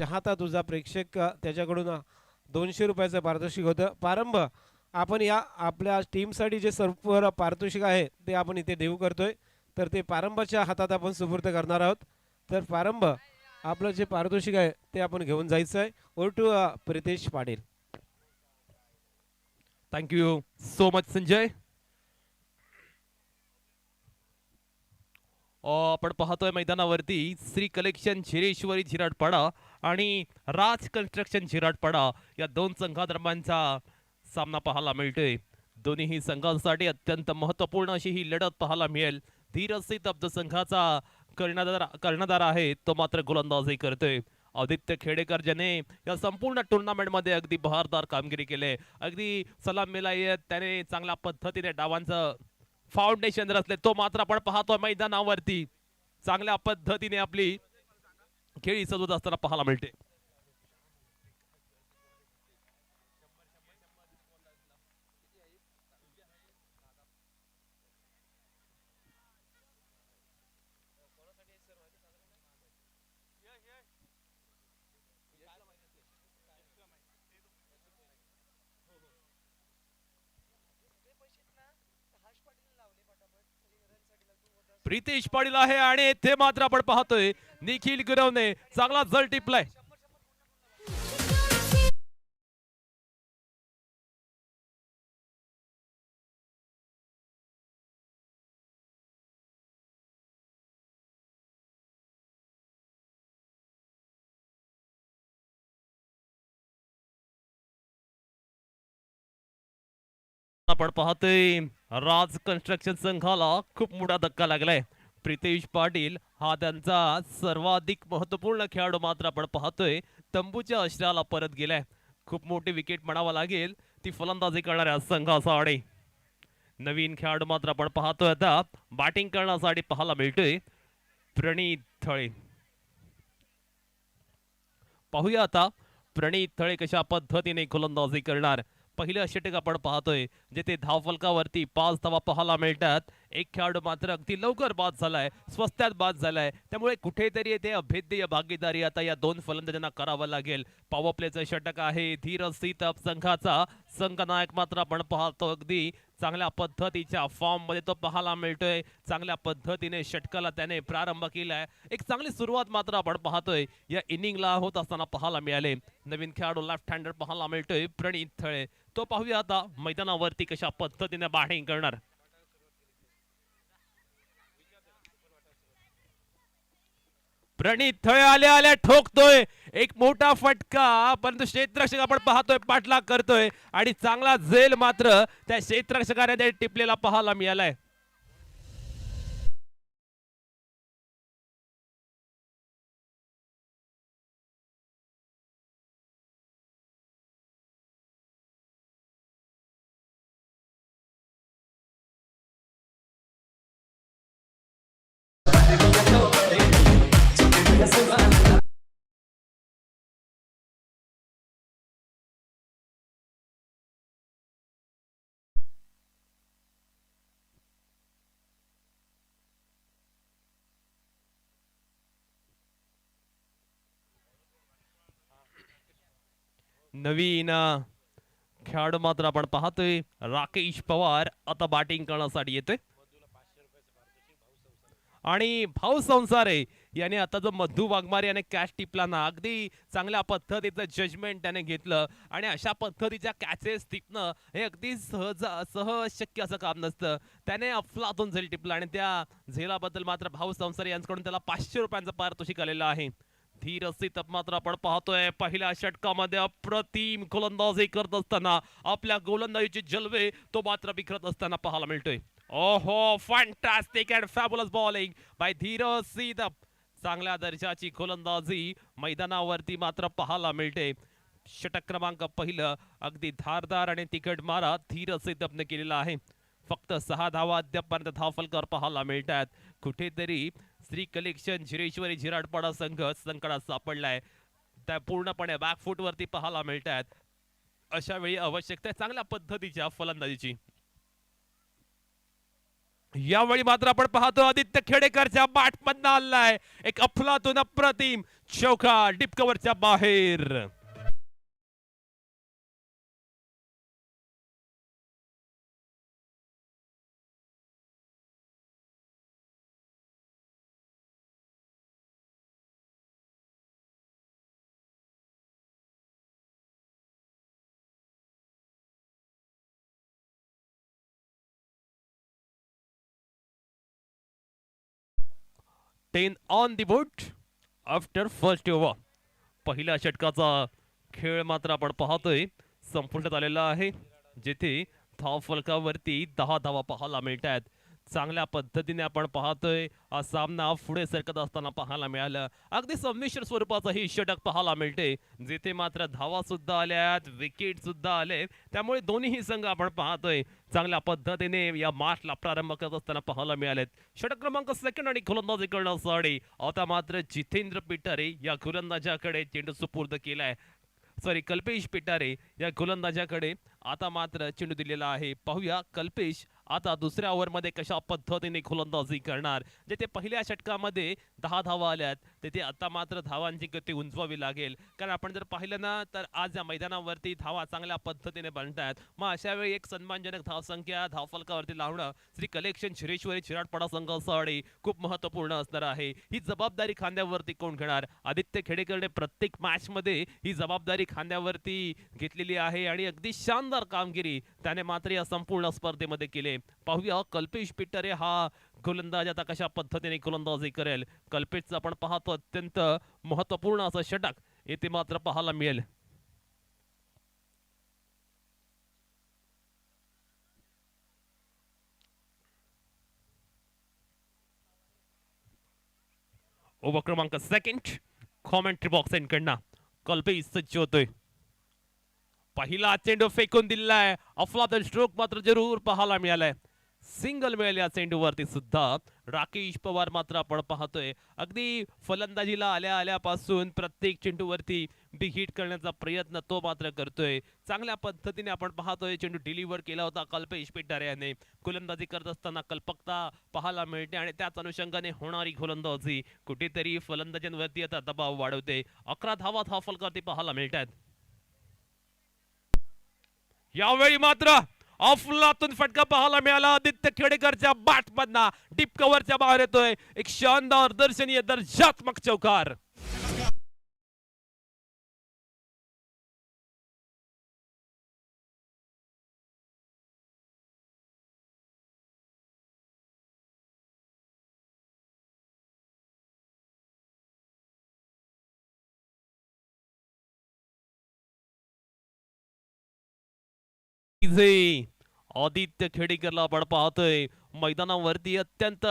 चाहता तुझा प्रेक्षक त्याच्याकडून 200 रुपयाचं पारितोषिक होतं. प्रारंभ आपण या आपल्या टीमसाठी जे सर्व पारितोषिक आहे ते आपण इथे देऊ करतोय, तर ते प्रारंभाच्या हातात आपण सुपूर्द करणार आहोत. तर प्रारंभ आपलं जे पारितोषिक आहे ते आपण घेऊन जायचं आहे. Over to Pritesh Patil. Thank you so much Sanjay. आपण पाहतोय मैदानावरती श्री कलेक्शन झिरेश्वरी झिराडपाडा आणि राज कन्स्ट्रक्शन झिराडपाडा या दोन संघादरम्यानचा सामना पाहायला मिळतोय. दोन्ही संघांसाठी अत्यंत महत्त्वपूर्ण अशी ही लढत पाहायला मिळेल. धीरसित अब्द संघाचा कर्णधार आहे तो मात्र गोलंदाजी करतोय. आदित्य खेडेकर ज्याने या संपूर्ण टुर्नामेंटमध्ये अगदी बहारदार कामगिरी केली, अगदी सलाम मिलायत त्याने चांगल्या पद्धतीने डावांचं फाउंडेशन रचले, तो मात्र आपण पाहतोय मैदानावरती चांगल्या पद्धतीने आपली खेळी सजवत असताना पाहायला मिळते. प्रितेश पाटील आहे आणि ते मात्र आपण पाहतोय निखिल गुरवने चांगला जल टिपलाय. आपण पाहतोय राज कन्स्ट्रक्शन संघाला खूप मोठा धक्का लागलाय. प्रितेश पाटील हा त्यांचा सर्वाधिक महत्वपूर्ण खेळाडू मात्र आपण पाहतोय तंबूच्या अश्राला परत गेलाय. खूप मोठी विकेट म्हणावा लागेल ती फलंदाजी करणाऱ्या संघाचा. आणि नवीन खेळाडू मात्र आपण पाहतोय आता बॅटिंग करण्यासाठी पाहायला मिळतोय प्रणित थळे. पाहूया आता प्रणित थळे कशा पद्धतीने गोलंदाजी करणार. पहिलं षटक आपण पाहतोय जिथे धावफलकावरती 5 धावा पाहायला मिळतात. एक खेळाडू मात्र अगदी लवकर बाद झालाय, स्वस्तात बाद झालाय, त्यामुळे कुठेतरी ते अभेद्य भागीदारी आता या दोन फलंदाजांना करावं लागेल. पॉवर प्लेचं षटक आहे धीरज सीतप संघाचा. संघनायक मात्र आपण पाहतो अगदी चांगल्या पद्धतीच्या फॉर्म मध्ये तो पाहायला मिळतोय. चांगल्या पद्धतीने षटकाला त्याने प्रारंभ केलाय. एक चांगली सुरुवात मात्र आपण पाहतोय या इनिंगला होत असताना पाहायला मिळाले. नवीन खेळाडू लेफ्ट हँडर पाहायला मिळतोय प्रणित थळे. तो पाहूया आता मैदानावरती कशा पद्धतीने बॅटिंग करणार. प्रणित थळे आल्या आल्या ठोकतोय एक मोठा फटका, परंतु क्षेत्ररक्षक आपण पाहतोय पाठलाग करतोय आणि चांगला झेल मात्र त्या क्षेत्ररक्षकाने टिपलेला पाहायला मिळालाय. नवीन खेळाडू मात्र आपण पाहतोय राकेश पवार आता बॅटिंग करण्यासाठी येतोय आणि भाऊ संसारे याने आता जो मधु वाघमारे याने कॅच टिपला ना, अगदी चांगल्या पद्धतीचं जजमेंट त्याने घेतलं आणि अशा पद्धतीच्या कॅचेस टिपणं हे अगदी सहज शक्य असं काम नसतं. त्याने अफलातून झेल टिपला आणि त्या झेलाबद्दल मात्र भाऊ संसारे यांच्याकडून त्याला 500 रुपयांचं पारितोषिक आलेलं आहे. धीरज सीतप मात्र आपण पाहतोय पहिल्या षटकामध्ये अप्रतिम गोलंदाजी करत असताना आपल्या गोलंदाजीचे जलवे तो मात्र बिखरत असताना पाहायला मिळतोय. ओहो, fantastic and fabulous bowling by Dheeraj Sitap. चांगल्या दर्जाची गोलंदाजी मैदानावरती मात्र पाहायला मिळते. षटक क्रमांक पहिलं अगदी धारदार आणि तिखट मारा धीरज सीतपने केलेला आहे. फक्त 6 धावा अद्यापर्यंत धावफलकावर पाहायला मिळतात. कुठेतरी श्री कलेक्शन झिरेश्वरी झिराडपाडा संघ संकटात सापडलाय. त्या पूर्णपणे बॅकफूट वरती पाहायला मिळतात. अशा वेळी आवश्यकता चांगल्या पद्धतीच्या फलंदाजीची. यावेळी मात्र आपण पाहतो आदित्य खेडेकरच्या बॅटमधनं आलाय एक अफलातून अप्रतिम चौका डीप कव्हरच्या बाहेर. Ten on the boat after first over. पहिल्या षटकाचा खेळ मात्र आपण पाहतोय संपुष्टात आलेला आहे, जिथे धाव फलकावरती 10 धावा पाहायला मिळत आहेत. चांगल्या पद्धतीने आपण पाहतोय हा सामना पुढे सरकत असताना पाहायला मिळालं. अगदी संमिश्र स्वरूपाचं ही षटक पाहायला मिळते, जिथे मात्र धावा सुद्धा आल्यात, विकेट सुद्धा आले. त्यामुळे दोन्ही संघ आपण पाहतोय चांगल्या पद्धतीने या मॅचला प्रारंभ करत असताना पाहायला मिळालेत. षटक क्रमांक सेकंड आणि गोलंदाजी करण्यासाठी आता मात्र जितेंद्र पिटारे या गोलंदाजाकडे चेंडू सुपूर्द केलाय. कल्पेश पिटारे या गोलंदाजाकडे आता मात्र चेंडू दिलेला आहे. पाहूया कल्पेश आता दुसऱ्या ओव्हरमध्ये कशा पद्धतीने गोलंदाजी करणार. जे पहिल्या षटकामध्ये 10 धावा आल्यात, तिथे आता मात्र धावांची गती उंचवावी लागेल. कारण आपण जर पाहिलं ना तर आज या मैदानावरती धावा चांगल्या पद्धतीने बनतायत. मग अशा वेळी एक सन्मानजनक धावसंख्या धावफलकावरती लावणं श्री कलेक्शन शिरेश्वरी चिराडपाडा संघासाठी खूप महत्त्वपूर्ण असणार आहे. ही जबाबदारी खांद्यावरती कोण घेणार? आदित्य खेडेकरने प्रत्येक मॅच मध्ये ही जबाबदारी खांद्यावरती घेतलेली आहे आणि अगदी शानदार कामगिरी त्याने मात्र या संपूर्ण स्पर्धेमध्ये केली. पाहूया कल्पेश पिटारे हा गोलंदाज आता कशा पद्धतीने गोलंदाजी करेल. कल्पेशचं आपण पाहतो अत्यंत महत्त्वपूर्ण असं षटक येथे मात्र पाहायला मिळेल. ओव्हर क्रमांक सेकंड कॉमेंट्री बॉक्स कडनं कल्पेश सज्ज होतोय. पहिला चेंडू फेकून दिलाय. अफलातून स्ट्रोक मात्र जरूर पाहायला मिळालाय. सिंगल मिळेल या चेंडूवरती सुद्धा. राकेश पवार मात्र आपण पाहतोय अगदी फलंदाजीला आल्या आल्यापासून प्रत्येक चेंडूवरती बिग हिट करण्याचा प्रयत्न तो मात्र करतोय. चांगल्या पद्धतीने आपण पाहतोय चेंडू डिलिव्हर केला होता कल्पेश पिटारे याने. गोलंदाजी करत असताना कल्पकता पाहायला मिळते आणि त्याच अनुषंगाने होणारी गोलंदाजी कुठेतरी फलंदाजांवरती आता दबाव वाढवते. 11 धावा फलकावरती पाहायला मिळतात. यावेळी मात्र अफलातून फटका पाहायला मिळाला. आदित्य खेडेकरच्या बॅटमधना डीप कव्हरच्या बाहेर येतोय एक शानदार दर्शनीय दर्जात्मक चौकार. आदित्य खेडेकरला आपण पाहतोय मैदानावरती अत्यंत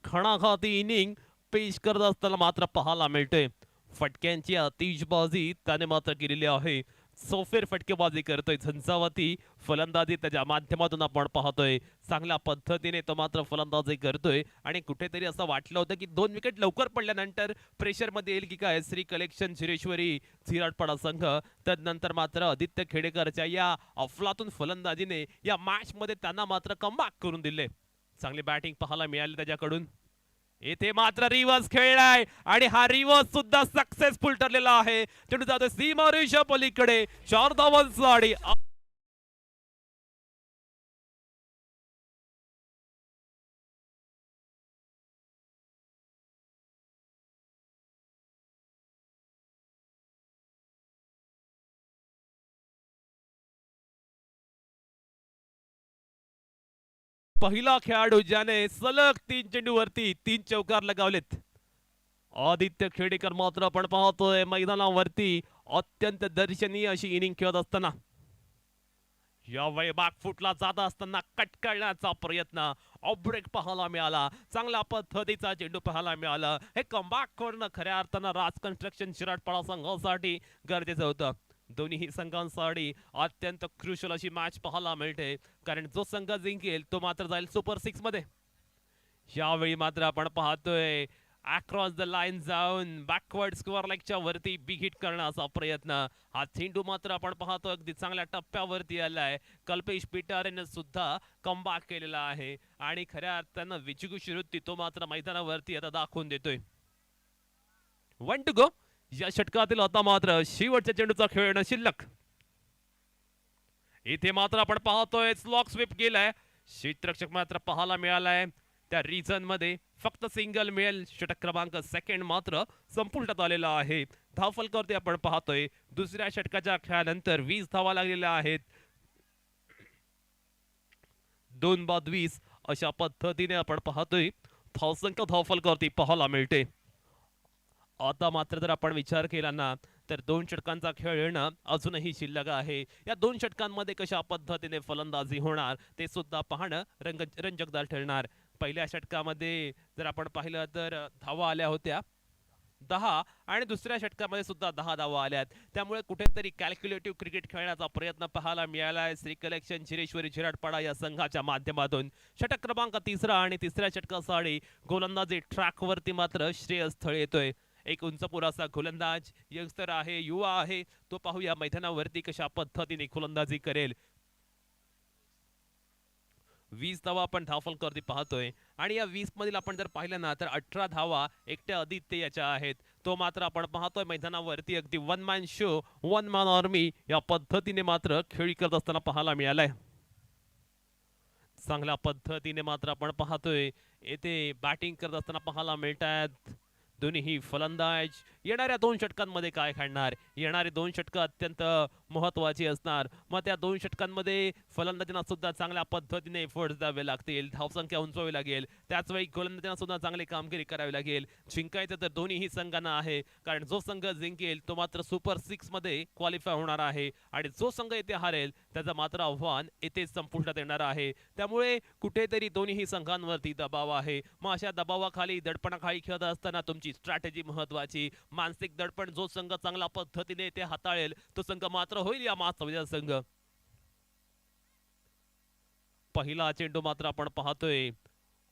खणाघाती इनिंग पेश करत असताना मात्र पाहायला मिळते. फटक्यांची आतिषबाजी त्याने मात्र केलेली आहे. सोफेर फटकेबाजी करतोय. झंझावाती फलंदाजी त्याच्या माध्यमातून आपण पाहतोय. चांगल्या पद्धतीने तो मात्र फलंदाजी करतोय आणि कुठेतरी असं वाटलं होतं की 2 विकेट लवकर पडल्यानंतर प्रेशर मध्ये येईल की काय श्री कलेक्शन शिरेश्वरी चिराडपाडा संघ. त्यानंतर मात्र आदित्य खेडेकरच्या या अफलातून फलंदाजीने या मॅच मध्ये त्यांना मात्र कमबॅक करून दिले. चांगली बॅटिंग पाहायला मिळाली त्याच्याकडून. येथे मात्र रिव्हर्स खेळलाय आणि हा रिव्हर्स सुद्धा सक्सेसफुल ठरलेला आहे. चेंडू जातोय सीमारेषा पलीकडे. 4 धावांसाठी पहिला खेळाडू ज्याने सलग 3 चेंडूवरती 3 चौकार लगावलेत. आदित्य खेडेकर मात्र आपण पाहतोय मैदानावरती अत्यंत दर्शनीय अशी इनिंग खेळत असताना यावेळी बॅकफुटला जात असताना कट करण्याचा प्रयत्न ऑब्रेक पाहायला मिळाला. चांगल्या पद्धतीचा चेंडू पाहायला मिळाला. हे कमबॅक करणं खऱ्या अर्थानं राज कन्स्ट्रक्शन शिराडपाडा संघासाठी गरजेचं होतं. दोन्ही संघांसाठी अत्यंत क्रुशल अशी मॅच पाहायला मिळते, कारण जो संघ जिंकेल तो मात्र जाईल सुपर 6 मध्ये. यावेळी मात्र आपण पाहतोय अक्रॉस द लाईन जाऊन बॅकवर्ड स्कोअर लाईकच्या वरती बिग हिट करण्याचा प्रयत्न. हा चेंडू मात्र आपण पाहतो अगदी चांगल्या टप्प्यावरती आलाय. कल्पेश पिटारेने सुद्धा कमबॅक केलेला आहे आणि खऱ्या अर्थानं विचिगू शिरुत्ती तो मात्र मैदानावरती आता दाखवून देतोय. 1 टू गो. या षटकातील आता मात्र शेवटच्या चेंडूचा खेळ येणं शिल्लक. इथे मात्र आपण पाहतोय स्लॉक स्वीप केलाय. क्षेत्ररक्षक मात्र पाहायला मिळालाय. त्या रिझन मध्ये फक्त सिंगल मिळेल. षटक क्रमांक सेकंड मात्र संपुष्टात आलेला आहे. धावफलकावरती आपण पाहतोय दुसऱ्या षटकाच्या खेळानंतर 20 धावा लागलेल्या आहेत. 2 बाद 20 अशा पद्धतीने आपण पाहतोय धावसंख्या धावफलकावरती पाहायला मिळते. आता मात्र जर आपण विचार केला ना तर 2 षटकांचा खेळ येणं अजूनही शिल्लक आहे. या 2 षटकांमध्ये कशा पद्धतीने फलंदाजी होणार ते सुद्धा पाहणं रंजकदार ठरणार. पहिल्या षटकामध्ये जर आपण पाहिलं तर धावा आल्या होत्या 10 आणि दुसऱ्या षटकामध्ये सुद्धा 10 धावा आल्यात. त्यामुळे कुठेतरी कॅल्क्युलेटिव्ह क्रिकेट खेळण्याचा प्रयत्न पाहायला मिळालाय श्री कलेक्शन चिरेश्वरी झिराटपाडा या संघाच्या माध्यमातून. षटक क्रमांक 3 आणि तिसऱ्या षटकासाठी गोलंदाजी ट्रॅकवरती मात्र श्रेयस थळ येतोय. एक उंच पुराचा गोलंदाज यंगस्टर आहे, युवा आहे. तो पाहूया मैदानावरती कशा पद्धतीने गोलंदाजी करेल. 20 धावा आपण धावफलकावरती पाहतोय आणि या 20 मधील आपण जर पाहिलं ना तर 18 धावा एकट्या आदित्य याच्या आहेत. तो मात्र आपण पाहतोय मैदानावरती अगदी one man show one man army या पद्धतीने मात्र खेळी करत असताना पाहायला मिळालाय. चांगल्या पद्धतीने मात्र आपण पाहतोय येथे बॅटिंग करत असताना पाहायला मिळतात दोन्ही फलंदाज. येणाऱ्या 2 षटकांमध्ये काय खेळणार, येणारे 2 षटक अत्यंत महत्वाची असणार. मग त्या 2 षटकांमध्ये फलंदाजांना सुद्धा चांगल्या पद्धतीने एफर्ट्स द्यावे लागतील, धावसंख्या उंचवावी लागेल. त्याचवेळी गोलंदाजांना सुद्धा चांगली कामगिरी करावी लागेल. जिंकायचं तर दोन्हीही संघांना आहे, कारण जो संघ जिंकेल तो मात्र सुपर 6 मध्ये क्वालिफाय होणार आहे आणि जो संघ येथे हारेल त्याचं मात्र आव्हान येथे संपुष्टात येणार आहे. त्यामुळे कुठेतरी दोन्ही संघांवरती दबाव आहे. मग अशा दबावाखाली दडपणाखाली खेळत असताना तुमची स्ट्रॅटेजी महत्वाची. मानसिक दडपण जो संघ चांगल्या पद्धतीने ते हाताळेल तो संघ मात्र होईल या मात्र संघ. पहिला चेंडू मात्र आपण पाहतोय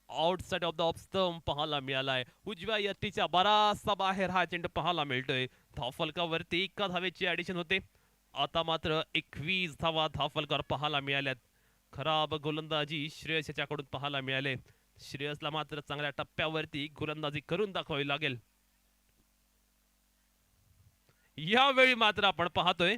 outside of the off stump पाहायला मिळालाय. उजव्या यष्टीच्या बराचसा बाहेर हा चेंडू पाहायला मिळतोय. धावफलकावरती 1 धावेची ऍडिशन होते. आता मात्र 21 धावा धावफलकावर पाहायला मिळाल्यात. खराब गोलंदाजी श्रेयस याच्याकडून पाहायला मिळाले. श्रेयसला मात्र चांगल्या टप्प्यावरती गोलंदाजी करून दाखवावी लागेल. यावेळी मात्र आपण पाहतोय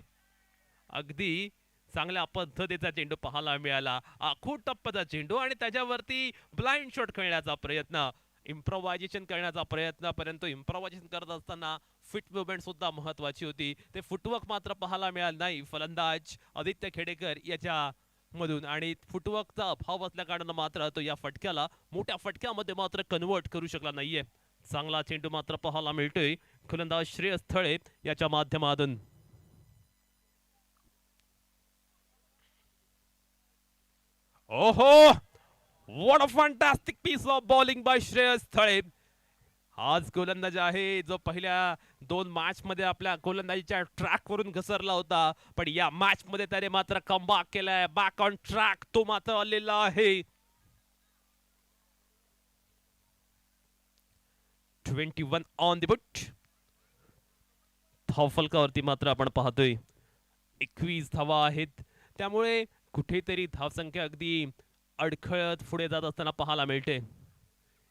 अगदी चांगल्या पद्धतीचा चेंडू पाहायला मिळाला. आखूड टप्प्याचा चेंडू आणि त्याच्यावरती ब्लाइंड शॉट खेळण्याचा प्रयत्न, इम्प्रोव्हायझेशन करण्याचा प्रयत्न. परंतु इम्प्रोव्हायझेशन करत असताना फिट मुवमेंट सुद्धा महत्वाची होती. ते फुटवर्क मात्र पाहायला मिळालं नाही फलंदाज आदित्य खेडेकर याच्या मधून आणि फुटवर्कचा अभाव असल्या कारणानं मात्र तो या फटक्याला मोठ्या फटक्यामध्ये मात्र कन्वर्ट करू शकला नाहीये. चांगला चेंडू मात्र पाहायला मिळतोय गोलंदाज श्रेयस थळे याच्या माध्यमातून. ओहो, what a fantastic piece of bowling by Shreyas Thale. हाच गोलंदाज आहे जो पहिल्या 2 मॅच मध्ये आपल्या गोलंदाजीच्या ट्रॅक वरून घसरला होता, पण या मॅच मध्ये त्याने मात्र कमबॅक केलाय. बॅक ऑन ट्रॅक तो मात्र आलेला आहे. 21 ऑन द बुट. धावफलकावरती मात्र आपण पाहतोय 21 धावा आहेत. त्यामुळे कुठेतरी धावसंख्या अगदी अडखळत पुढे जात असताना पाहायला मिळते.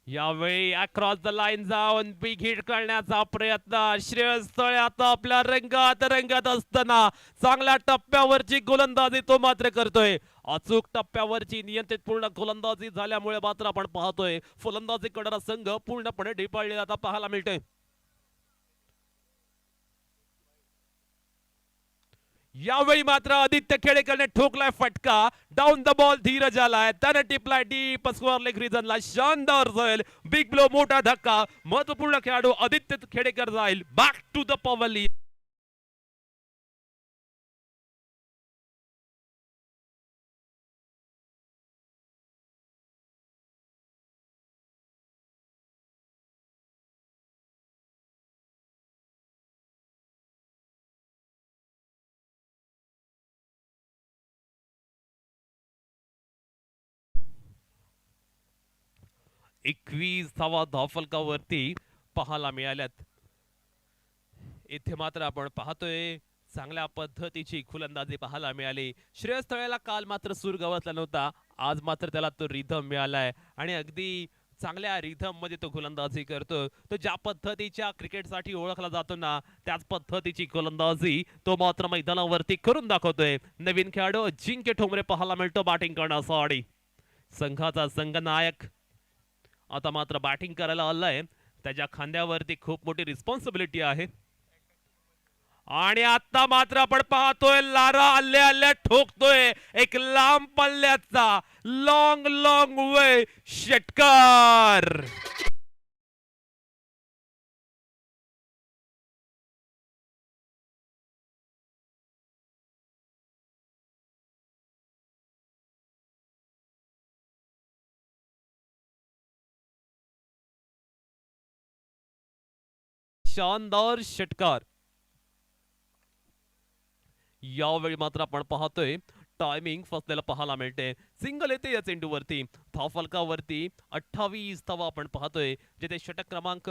यावेळी अक्रॉस द लाईन जाऊन बिग हिट करण्याचा प्रयत्न. श्रेयस थळे आता आपल्या रंगात रंगात असताना चांगल्या टप्प्यावरची गोलंदाजी तो मात्र करतोय. अचूक टप्प्यावरची नियंत्रित पूर्ण गोलंदाजी झाल्यामुळे मात्र आपण पाहतोय फलंदाजी करणारा संघ पूर्णपणे ढिपाळलेला आता पाहायला मिळतोय. यावेळी मात्र आदित्य खेडेकरने ठोकलाय फटका. डाऊन द बॉल धीरज आलाय, त्याने टिपलाय डीप स्क्वेअर लेग रिजनला. शानदार जाईल बिग ब्लो, मोठा धक्का. महत्वपूर्ण खेळाडू आदित्य खेडेकर जाईल बॅक टू द पॉवर. एकवीस धावा धावफलकावरती पाहायला मिळाल्यात. इथे मात्र आपण पाहतोय चांगल्या पद्धतीची फलंदाजी पाहायला मिळाली. श्रेयस तळेला काल मात्र सूर गवसला नव्हता, आज मात्र त्याला तो रिदम मिळालाय आणि अगदी चांगल्या रिदम मध्ये तो गोलंदाजी करतो. तो ज्या पद्धतीच्या क्रिकेटसाठी ओळखला जातो ना, त्याच पद्धतीची गोलंदाजी तो मात्र मैदानावरती करून दाखवतोय. नवीन खेळाडू अजिंक्य ठोंबरे पाहायला मिळतो बॅटिंग करण्यासाठी. संघाचा संघनायक आता मात्र बॅटिंग करायला आलाय. त्याच्या खांद्यावरती खूप मोठी रिस्पॉन्सिबिलिटी आहे आणि आता मात्र आपण पाहतोय लारा आल्या आल्या ठोकतोय एक लांब पल्ल्याचा लॉंग लॉंग वे षटकार. शानदार षटकार. यावेळी मात्र आपण पाहतोय टायमिंग फसलेला पाहायला मिळते. सिंगल येते या चेंडूवरती. धावफलकावरती 28 धावा आपण पाहतोय, जिथे षटक क्रमांक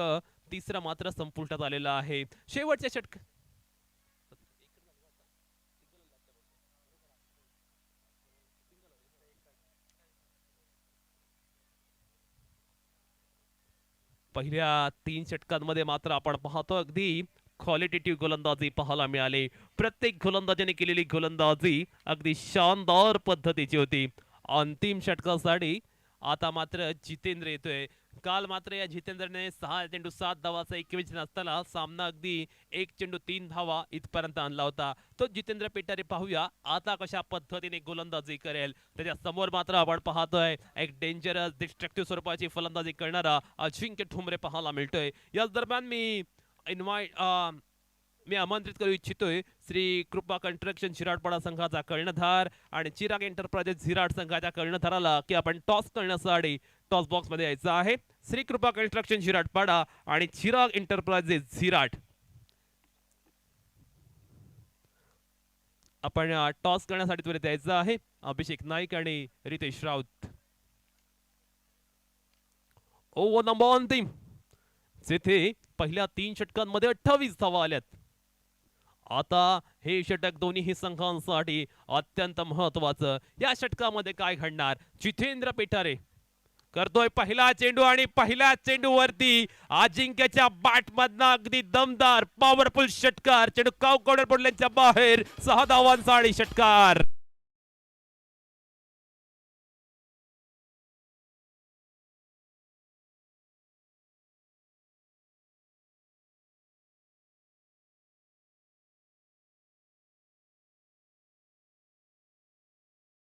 तिसरा मात्र संपुष्टात आलेला आहे. शेवटच्या षटक पहिल्या 3 षटकांमध्ये मात्र आपण पाहतो अगदी क्वालिटेटिव्ह गोलंदाजी पाहायला मिळाली. प्रत्येक गोलंदाजाने केलेली गोलंदाजी अगदी शानदार पद्धतीची होती. अंतिम षटकासाठी आता मात्र जितेंद्र येतोय. काल मात्र या जितेंद्रने 6 चेंडू 7 धावाचा 21 असताना सामना अगदी 1 चेंडू 3 धावा इथपर्यंत आणला होता. तो जितेंद्र पेटारे पाहूया आता कशा पद्धतीने गोलंदाजी करेल. त्याच्या समोर मात्र आपण पाहतोय एक डेंजरस डिस्ट्रक्टिव्ह स्वरूपाची फलंदाजी करणारा अजिंक्य ठोंबरे पाहायला मिळतोय. याच दरम्यान मी आमंत्रित करू इच्छितोय श्री कृपा कंस्ट्रक्शन शिराडपाडा संघाचा कर्णधार आणि चिराग एंटरप्राइजेस झिराड संघाच्या कर्णधाराला की आपण टॉस करण्यासाठी टॉस बॉक्स मध्ये यायचं आहे. श्री कृपा कंस्ट्रक्शन शिराडपाडा आणि चिराग एंटरप्राइजेस झिराड आपण टॉस करण्यासाठी त्वरित यायचं आहे. अभिषेक नाईक आणि रितेश राऊत. ओव्हर नंबर अंतिम, जिथे पहिल्या 3 षटकांमध्ये 28 धावा आल्यात. आता हे षटक दोन्ही संघांसाठी अत्यंत महत्वाचं. या षटकामध्ये काय घडणार? जितेंद्र पेटारे करतोय पहिला चेंडू आणि पहिल्या चेंडूवरती अजिंक्यच्या बॅटमधनं अगदी दमदार पॉवरफुल षटकार. चेंडू काव कॉर्नर पडल्याच्या बाहेर 6 धावांचा आणि षटकार.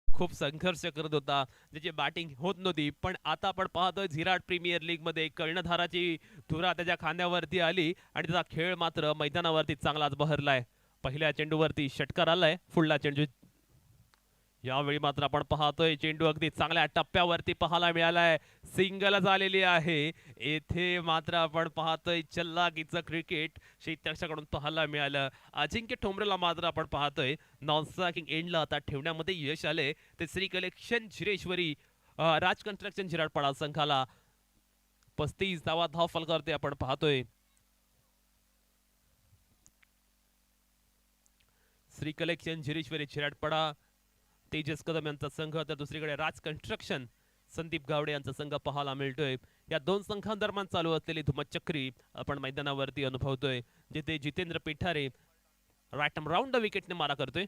खूप संघर्ष करत होता, त्याची बॅटिंग होत नव्हती. पण आता आपण पाहतोय झिराड प्रीमियर लीग मध्ये कर्णधाराची धुरा त्याच्या खांद्यावरती आली आणि त्याचा खेळ मात्र मैदानावरती चांगलाच बहरलाय. पहिल्या चेंडूवरती षटकार आलाय, पुढला चेंडू यावेळी मात्र आपण पाहतोय चेंडू अगदी चांगल्या टप्प्यावरती पाहायला मिळालाय. सिंगल झालेली आहे. येथे मात्र आपण पाहतोय चल्लाकीचं क्रिकेट शेतकऱ्याकडून पाहायला मिळालं. अजिंक्य ठोंबरेला मात्र आपण पाहतोय नॉन स्ट्रायकिंग एंडला आता ठेवण्यामध्ये यश आले. ते श्री कलेक्शन झिरेश्वरी राज कन्स्ट्रक्शन झिराडपाडा संघाला 35 धावा धाव फलकावरती आपण पाहतोय. श्री कलेक्शन झिरेश्वरी झिराडपाडा तेजस कदम यांचा संघ, तर दुसरीकडे राज कन्स्ट्रक्शन संदीप गावडे यांचा संघ पाहायला मिळतोय. या दोन संघांदरम्यान चालू असलेली धुमचक्री आपण मैदानावरती अनुभवतोय, जिथे जितेंद्र पेठारे राईट राऊंड विकेटने मारा करतोय.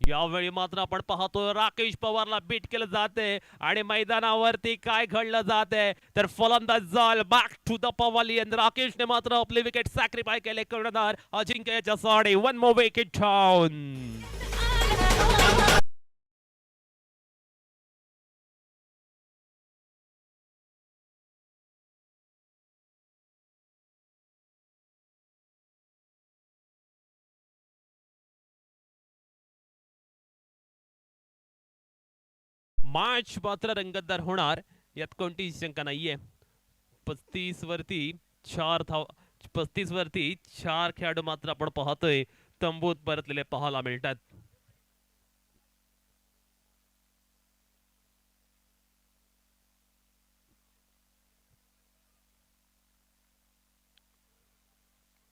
यावेळी मात्र आपण पाहतोय राकेश पवारला बीट केलं जाते आणि मैदानावरती काय घडलं जाते तर फलंदाज जाल बॅक टू द पवेलियन. राकेशने मात्र आपले विकेट सॅक्रिफाय केले. कर्णधार अजिंक्यच्या साडे 1 मोर विकेट डाऊन. मॅच मात्र रंगतदार होणार यात कोणतीही शंका नाहीये. 35 वरती 4 खेळाडू मात्र आपण पाहतोय तंबूत परतलेले पाहायला मिळतात.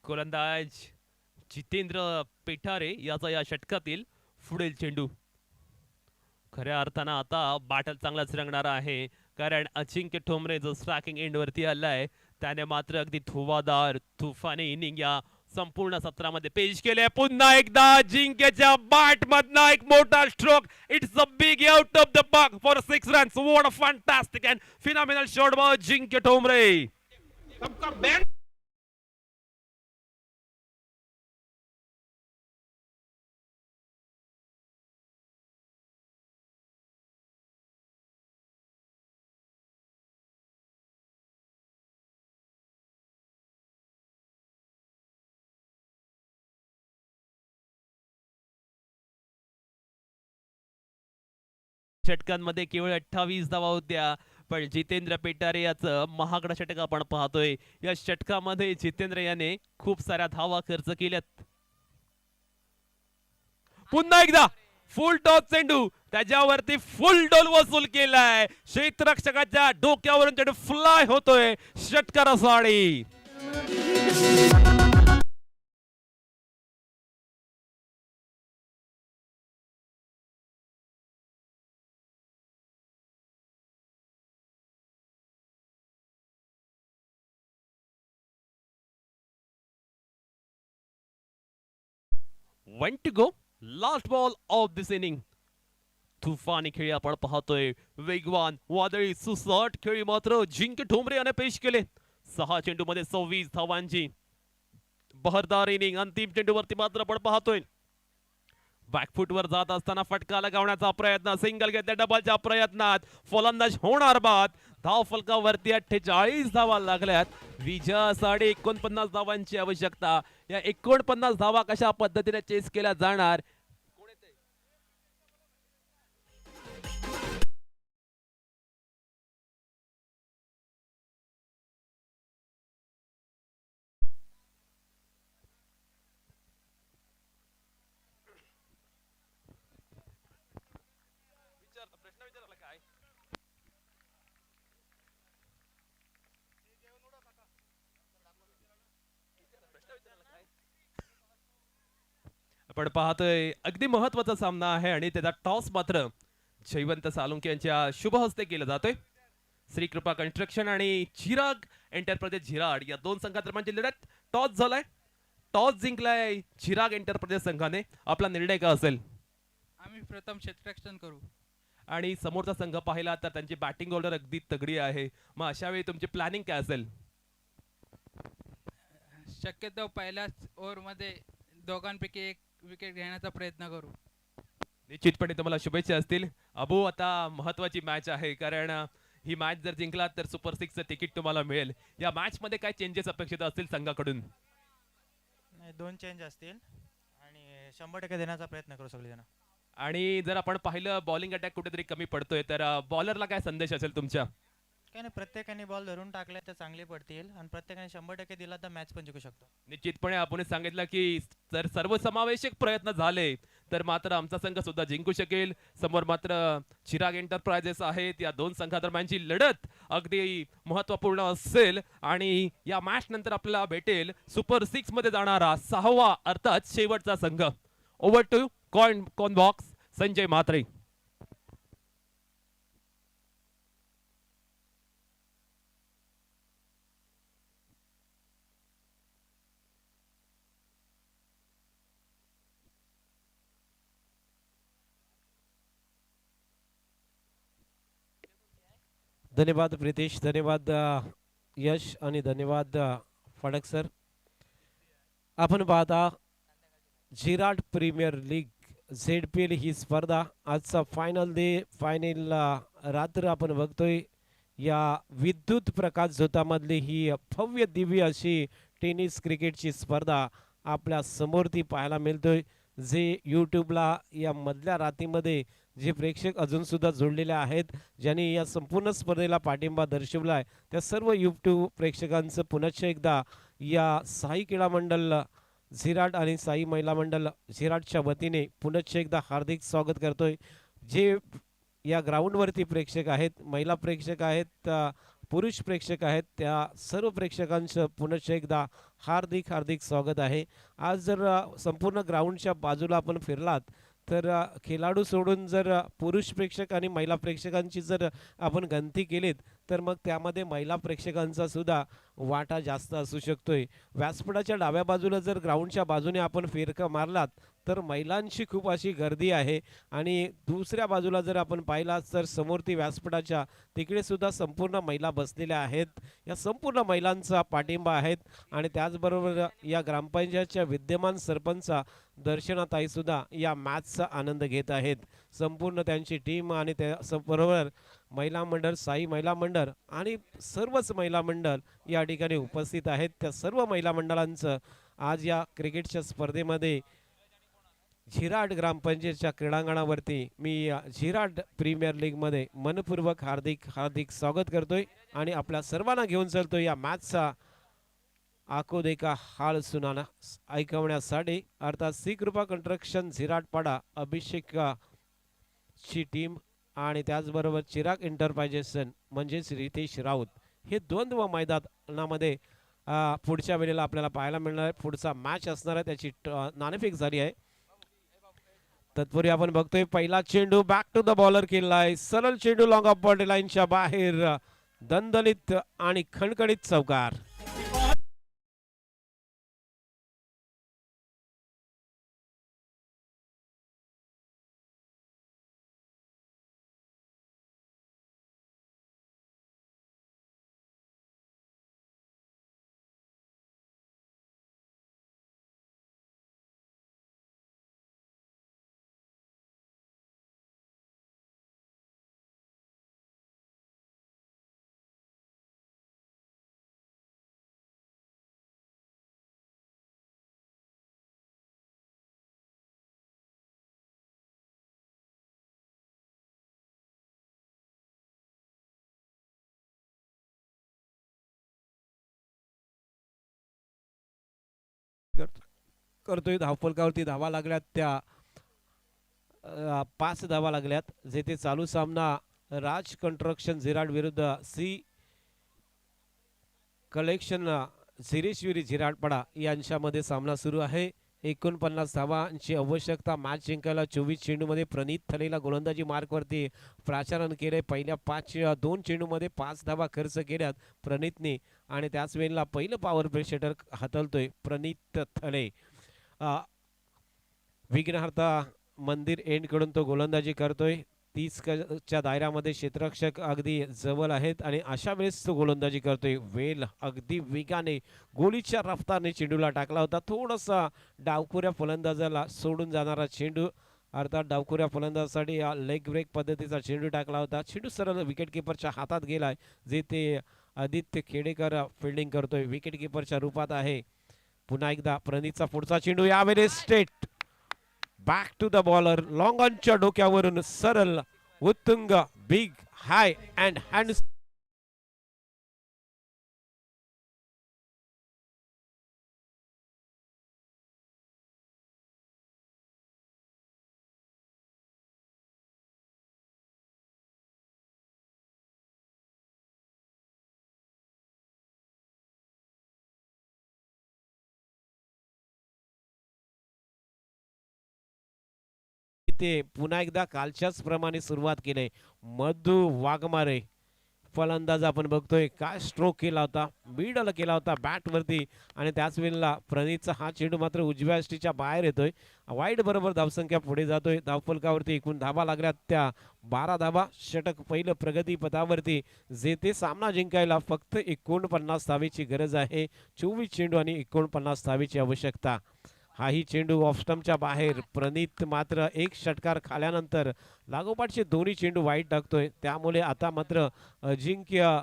गोलंदाज जितेंद्र पेठारे याचा या षटकातील पुढील चेंडू. खऱ्या अर्थानं आता बॅटल चांगलाच रंगणार आहे, कारण अजिंक्य ठोंबरे जो स्ट्रायकिंग एंड वरती आलाय त्याने मात्र अगदी धुवाधार तुफानी इनिंग या संपूर्ण सत्रामध्ये पेश केले. पुन्हा एकदा अजिंक्यच्या बॅट मधनं एक मोठा stroke. It's a big out of the park for 6 runs. What a fantastic and phenomenal shot by Ajinkya Thombre. षटकांमध्ये केवळ 28 धावा होत्या, पण जितेंद्र पेटारे याचं महागडा षटक आपण पाहतोय. या षटकामध्ये जितेंद्र याने खूप साऱ्या धावा खर्च केल्यात. पुन्हा एकदा फुल टॉस चेंडू, त्याच्यावरती फुल डोल वसूल केलाय. क्षेत्ररक्षकाच्या डोक्यावरून चेंडू फ्लाय होतोय षटकारासाठी. One to go, last ball of this inning. तुफानी खेळी आपण पाहतोय. वेगवान वादळी सुसट खेळी मात्र अजिंक्य ठोंबरे याने पेश केले. 6 चेंडूमध्ये 26 धावांची बहरदार इनिंग. अंतिम चेंडूवरती मात्र आपण पाहतोय बॅकफुटवर जात असताना फटका लगावण्याचा प्रयत्न. सिंगल घेतल्या डबलच्या प्रयत्नात फलंदाज होणार बाद. धाव फलकावरती 48 धावा लागल्यात. विजयासाठी 49 धावांची आवश्यकता. या 49 धावा कशा पद्धतीने चेस केल्या जाणार. प्रश्न विचारला काय. आपण पाहतोय अगदी महत्वाचा सामना आहे आणि त्याचा टॉस मात्र जयवंत सालुंके यांच्या शुभ हस्ते केला जातोय. श्री कृपा कन्स्ट्रक्शन आणि चिराग एंटरप्राइजेस झिराड या दोन संघादरम्यानची लढत. टॉस झालाय, टॉस जिंकलाय चिराग एंटरप्राइजेस संघाने. आपला निर्णय काय असेल. आम्ही प्रथम क्षेत्ररक्षण करू. आणि समोरचा संघ पाहिला तर त्यांची बॅटिंग ऑर्डर अगदी तगडी आहे. मग अशा वेळी तुमची प्लॅनिंग काय असेल. शक्यतो पहिल्याच ओव्हरमध्ये दोघांपैकी एक विकेट घेण्याचा प्रयत्न करू. निश्चितपणे तुम्हाला शुभेच्छा असतील. अबू, आता महत्वाची मॅच आहे, कारण ही मॅच जर जिंकलात तर सुपर 6चं तिकीट तुम्हाला मिळेल. या मॅच मध्ये काय चेंजेस अपेक्षित असतील संघाकडून. नाही, 2 चेंज असतील आणि 100% देण्याचा प्रयत्न करू सगळेजण. आणि जर आपण पाहिलं बॉलिंग अटॅक कुठेतरी कमी पडतोय, तर बॉलरला काय संदेश असेल तुमच्या. काय नाही, प्रत्येकाने बॉल धरून टाकले तर चांगले पडतील आणि प्रत्येकाने 100% दिला तर मॅच पण जिंकू शकतो. निश्चितपणे आपण सांगितलं की जर सर्वसमावेशक प्रयत्न झाले तर मात्र आमचा संघ सुद्धा जिंकू शकेल. समोर मात्र चिराग एंटरप्राइजेस आहेत. या दोन संघादरम्यानची लढत अगदी महत्वपूर्ण असेल आणि या मॅच नंतर आपल्याला भेटेल सुपर 6 मध्ये जाणारा 6वा अर्थात शेवटचा संघ. Over to coin box Sanjay Mhatre. धन्यवाद प्रितेश, धन्यवाद यश आणि धन्यवाद फडक सर. आपण पाहता झिराड प्रीमियर लीग ZPL ही स्पर्धा आजचा फायनल रात्र आपण बघतोय. या विद्युत प्रकाश झोतामधली ही भव्य दिव्य अशी टेनिस क्रिकेटची स्पर्धा आपल्या समोर ती पाहायला मिळतोय. जे यूट्यूबला या मधल्या रात्रीमध्ये जे प्रेक्षक अजून सुद्धा जोडलेले आहेत, ज्यांनी या संपूर्ण स्पर्धेला पाठिंबा दर्शवला आहे, त्या सर्व यूट्यूब प्रेक्षकांचं पुनश्च एकदा या साई क्रीडा मंडळ झिराड आणि साई महिला मंडळ झिराडच्या वतीने पुनश्च एकदा हार्दिक स्वागत करतोय. जे या ग्राउंडवरती प्रेक्षक आहेत, महिला प्रेक्षक आहेत, पुरुष प्रेक्षक आहेत त्या सर्व प्रेक्षकांचं पुनश्च एकदा हार्दिक हार्दिक स्वागत आहे. आज जर संपूर्ण ग्राउंडच्या बाजूला आपण फिरलात तर खेळाडू सोडून जर पुरुष प्रेक्षक आणि महिला प्रेक्षकांची जर आपण गणती केलीत तर मग त्यामध्ये महिला प्रेक्षकांचा सुद्धा वाटा जास्त असू शकतोय. व्यासपीठाच्या डाव्या बाजूला जर ग्राउंडच्या बाजूने आपण फिरका मारलात तर महिलांची खूप अशी गर्दी आहे आणि दुसऱ्या बाजूला जर आपण पाहिलात तर समोर ती व्यासपीठाच्या तिकडे सुद्धा संपूर्ण महिला बसलेल्या आहेत. या संपूर्ण महिलांचा पाठिंबा आहेत आणि त्याचबरोबर या ग्रामपंचायतच्या विद्यमान सरपंचा दर्शनाताई सुद्धा या मॅचचा आनंद घेत आहेत. संपूर्ण त्यांची टीम आणि त्याबरोबर महिला मंडळ, साई महिला मंडळ आणि सर्वच महिला मंडळ या ठिकाणी उपस्थित आहेत. त्या सर्व महिला मंडळांचं आज या क्रिकेटच्या स्पर्धेमध्ये झिराट ग्रामपंचायतच्या क्रीडांगणावरती मी झिराट प्रीमियर लीगमध्ये मनपूर्वक हार्दिक हार्दिक स्वागत करतोय आणि आपल्या सर्वांना घेऊन चालतोय या मॅचचा आको देखा हाल सुनाना ऐकवण्यासाठी. अर्थात सी कृपा कंस्ट्रक्शन झिराटपाडा अभिषेक ची टीम आणि त्याचबरोबर चिराग एंटरप्राइजेशन म्हणजेच रितेश राऊत हे द्वंद्व मैदानामध्ये पुढच्या वेळेला आपल्याला पाहायला मिळणार आहे. पुढचा मॅच असणार आहे त्याची नाणेफेक झाली आहे. तत्पूर्वी आपण बघतोय पहिला चेंडू बॅक टू द बॉलर केलाय. सरळ चेंडू लॉंग ऑफ बॉर्डर लाईनच्या बाहेर दणदणीत आणि खणखणीत चौकार. करतोय धावफलकावरती धावा लागल्यात त्या 5 धावा लागल्यात. जेथे चालू सामना राज कंस्ट्रक्शन झिराट विरुद्ध सी कलेक्शन झिरेश्वरी झिराटपाडा यांच्यामध्ये सामना सुरू आहे. 49 धावांची आवश्यकता. मॅच जिंकायला 24 चेंडूमध्ये प्रणित थलेला गोलंदाजी मार्कवरती प्राचारण केले. पहिल्या 2 चेंडूमध्ये 5 धावा खर्च केल्यात प्रणितने आणि त्याच वेळेला पहिलं पॉवर प्ले षटक हाताळतोय प्रणित थले. विघ्नहर्ता मंदिर एंड कडून तो गोलंदाजी करतोय. 30 च्या दायऱ्यामध्ये क्षेत्ररक्षक अगदी जवळ आहेत आणि अशा वेळेस तो गोलंदाजी करतोय. वेल अगदी वेगाने गोलीच्या रफ्तारने चेंडूला टाकला होता. थोडासा डावखुऱ्या फलंदाजाला सोडून जाणारा चेंडू अर्थात डावखुऱ्या फलंदाजासाठी लेग ब्रेक पद्धतीचा चेंडू टाकला होता. चेंडू सरळ विकेट किपरच्या हातात गेलाय जे ते आदित्य खेडेकर फिल्डिंग करतोय. विकेट किपरच्या रूपात आहे. पुन्हा एकदा प्रणीतचा पुढचा चेंडू यावेळेस straight back to the bowler. Long ऑनच्या डोक्यावरून सरळ उत्तुंग बिग हाय अँड हँड ते पुन्हा एकदा कालच्याच प्रमाणे सुरुवात केली. मधु वाघमारे फलंदाज आपण बघतोय काय स्ट्रोक केला होता. मिडल केला होता बॅट वरती आणि त्याच वेळेला प्रणीतचा हा चेंडू मात्र उजव्या यष्टीच्या बाहेर येतोय. वाईड बरोबर धावसंख्या पुढे जातोय. धावफलकावरती एकूण धावा लागल्यात त्या 12 धावा. षटक पहिलं प्रगती पथावरती जे ते सामना जिंकायला फक्त 49 धावेची गरज आहे. 24 चेंडू आणि 49 धावेची आवश्यकता. हाही चेंडू ऑफ स्टंपच्या बाहेर. प्रणीत मात्र एक षटकार खाल्यानंतर लागोपाठचे दोन्ही चेंडू वाईट टाकतोय. त्यामुळे आता मात्र अजिंक्यला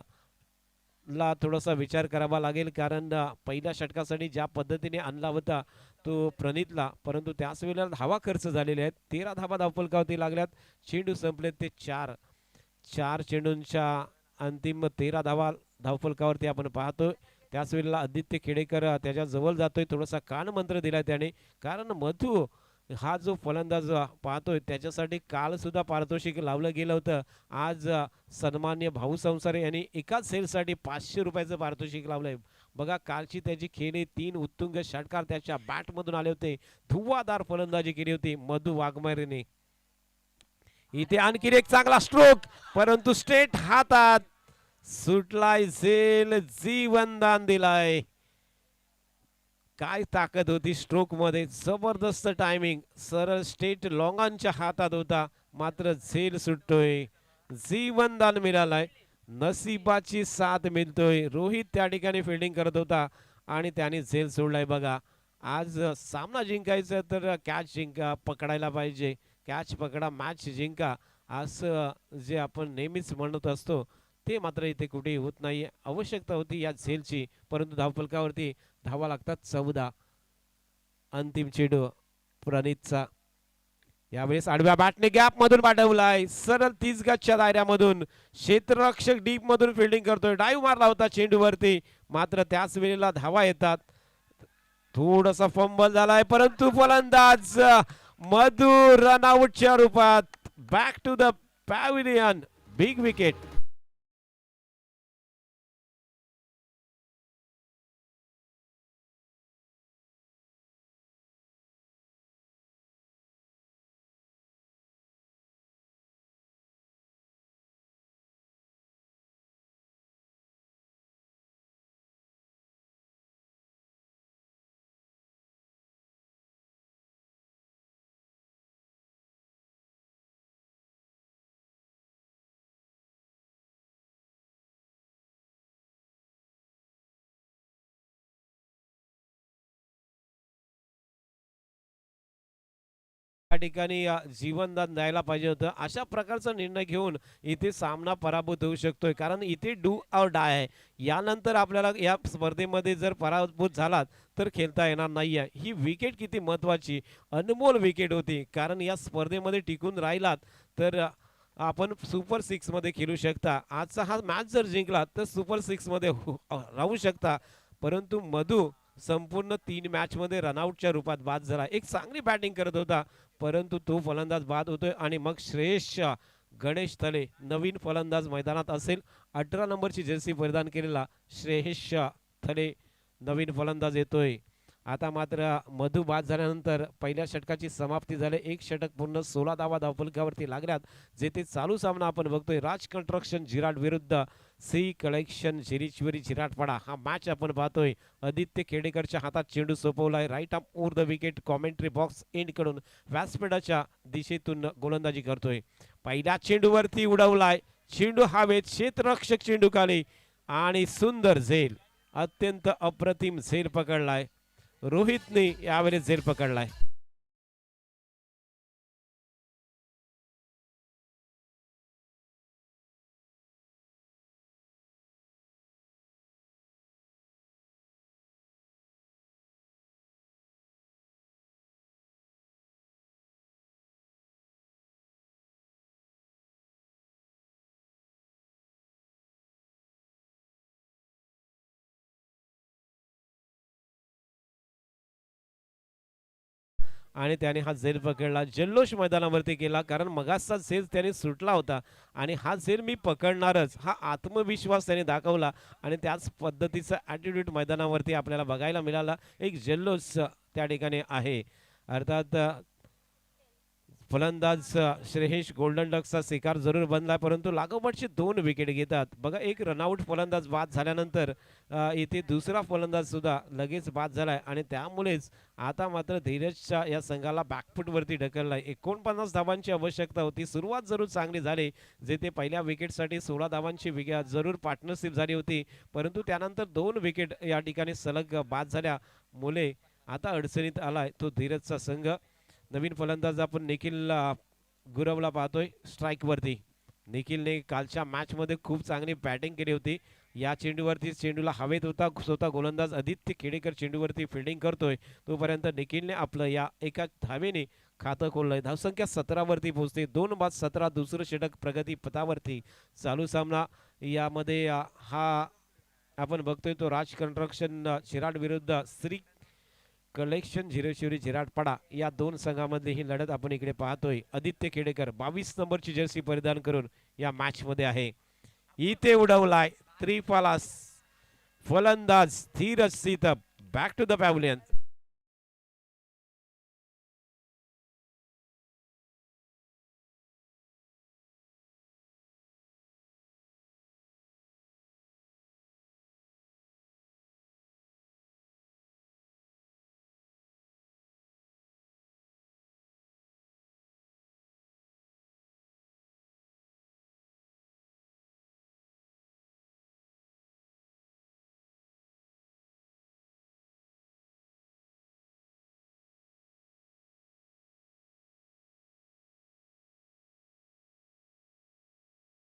थोडासा विचार करावा लागेल कारण पहिल्या षटकासाठी ज्या पद्धतीने आणला होता तो प्रणीतला परंतु त्याच वेळेला धावा खर्च झालेले आहेत. 13 धावा धावफलकावरती लागल्यात. चेंडू संपलेत ते 4 चेंडूंच्या अंतिम 13 धावा धावफलकावरती आपण पाहतोय. त्याच वेळेला आदित्य खेडेकर त्याच्या जवळ जातोय. थोडासा कान मंत्र दिलाय त्याने कारण मधु हा जो फलंदाज पाहतोय त्याच्यासाठी काल सुद्धा पारितोषिक लावलं गेलं होतं. आज सन्मान्य भाऊ संसारे यांनी एकाच सेलसाठी 500 रुपयाचं पारितोषिक लावलंय. बघा कालची त्याची खेळी 3 उत्तुंग षटकार त्याच्या बॅटमधून आले होते. धुव्वाधार फलंदाजी केली होती मधु वाघमारेने. इथे आणखी एक चांगला स्ट्रोक, परंतु स्ट्रेट हातात सुटलाय झेल, जीवनदान दिलाय. काय ताकद होती स्ट्रोक मध्ये, जबरदस्त टायमिंग, सरळ स्टेट लॉंगांच्या हातात होता, मात्र झेल सुटतोय, जीवनदान मिळालाय. नशिबाची साथ मिळतोय. रोहित त्या ठिकाणी फिल्डिंग करत होता आणि त्याने झेल सोडलाय. बघा आज सामना जिंकायचा तर कॅच जिंका, पकडायला पाहिजे, कॅच पकडा मॅच जिंका, असं जे आपण नेहमीच म्हणत असतो ते मात्र इथे कुठेही होत नाही. आवश्यकता होती या झेलची, परंतु धावफलकावरती धावा लागतात 14. अंतिम चेंडू प्रणीतचा, यावेळेस आडव्या बॅटने गॅप मधून पाठवलाय, सरळ 30 गजच्या दायऱ्यामधून क्षेत्ररक्षक डीप मधून फिल्डिंग करतोय. डाईव्ह मारला होता चेंडूवरती, मात्र त्याच वेळेला धावा येतात. थोडासा फंबल झालाय, परंतु फलंदाज मधु रनआउटच्या रूपात back to the pavilion. Big wicket. त्या ठिकाणी जीवनदान द्यायला पाहिजे होतं. अशा प्रकारचा निर्णय घेऊन इथे सामना पराभूत होऊ शकतोय, कारण इथे डू और डाय आहे. यानंतर आपल्याला या स्पर्धेमध्ये जर पराभूत झालात तर खेळता येणार नाहीये. ही विकेट किती महत्वाची, अनमोल विकेट होती, कारण या स्पर्धेमध्ये टिकून राहिलात तर आपण सुपर 6 मध्ये खेळू शकता. आजचा हा मॅच जर जिंकला तर सुपर 6 मध्ये राहू शकता. परंतु मधु संपूर्ण 3 मॅच मध्ये रनआउटच्या रूपात बाद झाला. एक चांगली बॅटिंग करत होता, परंतु तो फलंदाज बाद होतोय आणि मग श्रेयश गणेश थले नवीन फलंदाज मैदानात असेल. 18 नंबरची जर्सी परिधान केलेला श्रेयश थले नवीन फलंदाज येतोय. आता मात्र मधु बाद झाल्यानंतर पहिल्या षटकाची समाप्ती झाली. एक षटक पूर्ण 16 धावा धावफलकावरती लागल्यात. जेथे चालू सामना आपण बघतोय राज कंस्ट्रक्शन जिराट विरुद्ध सी कलेक्शन झिरिचवरी झिराटपाडा. हा मॅच आपण पाहतोय. आदित्य खेडेकरच्या हातात चेंडू सोपवलाय. Right arm over the wicket. Commentary box end कडून व्यासपीठाच्या दिशेतून गोलंदाजी करतोय. पहिल्या चेंडूवरती उडवलाय चेंडू हवेत, क्षेत्ररक्षक चेंडू खाली आणि सुंदर झेल, अत्यंत अप्रतिम झेल पकडलाय. रोहितने यावेळेस झेल पकडलाय. आणि त्याने हा झेल पकडला. जल्लोष मैदानावरती केला, कारण मगाचा झेल त्याने सुटला होता आणि हा झेल मी पकडणारच, हा आत्मविश्वास त्याने दाखवला आणि त्याच पद्धतीचा ॲटिट्यूड मैदानावरती आपल्याला बघायला मिळाला. एक जल्लोष त्या ठिकाणी आहे. अर्थात फलंदाज श्रेयश गोल्डन डकचा शिकार जरूर बनला, परंतु लागोपाठची 2 विकेट घेतात. बघा एक रनआउट फलंदाज बाद झाल्यानंतर इथे दुसरा फलंदाज सुद्धा लगेच बाद झालाय आणि त्यामुळेच आता मात्र धीरजच्या या संघाला बॅकफुटवरती ढकललाय. 49 धावांची आवश्यकता होती. सुरुवात जरूर चांगली झाली, जेथे पहिल्या विकेटसाठी 16 धावांची जरूर पार्टनरशिप झाली होती, परंतु त्यानंतर 2 विकेट या ठिकाणी सलग बाद झाल्यामुळे आता अडचणीत आलाय तो धीरजचा संघ. नवीन फलंदाज आपण निखिल गुरवला पाहतोय स्ट्राइक वरती. निखिलने कालच्या मॅच मध्ये खूप चांगली बॅटिंग केली होती. या चेंडूवरती चेंडूला हवेत होता, स्वतः गोलंदाज आदित्य खेडेकर चेंडूवरती फिल्डिंग करतोय, तोपर्यंत निखिलने आपलं या एका धावेने खातं खोललंय. धावसंख्या 17 वरती पोहोचते. 2 बाद 17, दुसरं षटक प्रगती पथावरती. चालू सामना यामध्ये हा आपण बघतोय तो राज कंस्ट्रक्शन शिराड विरुद्ध श्री कलेक्शन झिरशिवरी झिराटपाडा या दोन संघामधली ही लढत आपण इकडे पाहतोय. आदित्य खेडेकर 22 नंबरची जर्सी परिधान करून या मॅच मध्ये आहे. इथे उडवलाय त्रिफालास फलंदाज Dheeraj Sitap. Back to the pavilion.